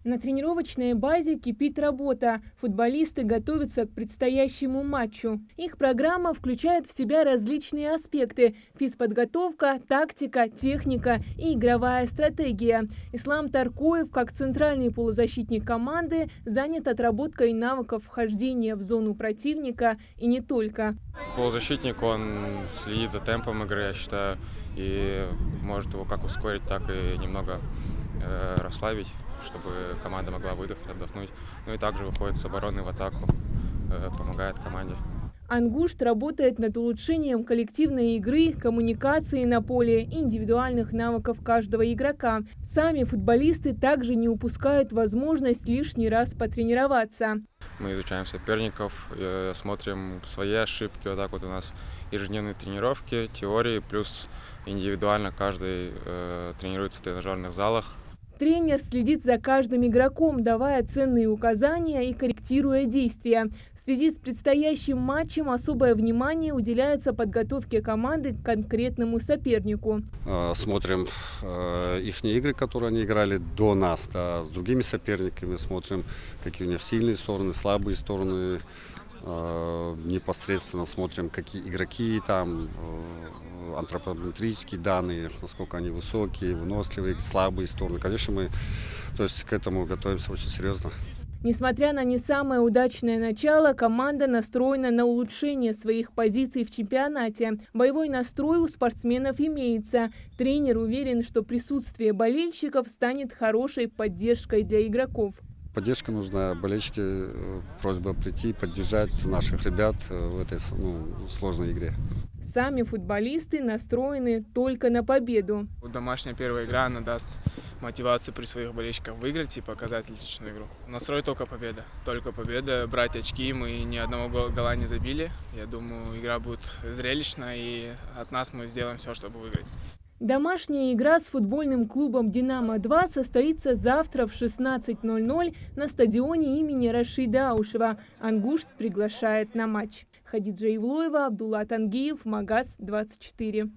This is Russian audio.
На тренировочной базе кипит работа. Футболисты готовятся к предстоящему матчу. Их программа включает в себя различные аспекты – физподготовка, тактика, техника и игровая стратегия. Ислам Таркоев, как центральный полузащитник команды, занят отработкой навыков вхождения в зону противника и не только. Полузащитник, он следит за темпом игры, я считаю, и может его как ускорить, так и немного расслабить, чтобы команда могла выдохнуть, отдохнуть. Ну и также выходит с обороны в атаку, помогает команде. Ангушт работает над улучшением коллективной игры, коммуникации на поле и индивидуальных навыков каждого игрока. Сами футболисты также не упускают возможность лишний раз потренироваться. Мы изучаем соперников, смотрим свои ошибки. Вот так вот у нас ежедневные тренировки, теории, плюс индивидуально каждый тренируется в тренажерных залах. Тренер следит за каждым игроком, давая ценные указания и корректируя действия. В связи с предстоящим матчем особое внимание уделяется подготовке команды к конкретному сопернику. Смотрим их игры, которые они играли до нас, да, с другими соперниками, смотрим, какие у них сильные стороны, слабые стороны. Непосредственно смотрим, какие игроки там, антропометрические данные, насколько они высокие, выносливые, слабые стороны. Конечно, мы к этому готовимся очень серьезно. Несмотря на не самое удачное начало, команда настроена на улучшение своих позиций в чемпионате. Боевой настрой у спортсменов имеется. Тренер уверен, что присутствие болельщиков станет хорошей поддержкой для игроков. Поддержка нужна, болельщики, просьба прийти, поддержать наших ребят в этой сложной игре. Сами футболисты настроены только на победу. Домашняя первая игра, она даст мотивацию при своих болельщиках выиграть и показать отличную игру. Настрой только победа. Только победа, брать очки. Мы ни одного гола не забили. Я думаю, игра будет зрелищная, и от нас мы сделаем все, чтобы выиграть. Домашняя игра с футбольным клубом «Динамо-2» состоится завтра в 16:00 на стадионе имени Рашида Аушева. Ангушт приглашает на матч. Хадиджа Ивлоева, Абдулла Тангиев, Магаз 24.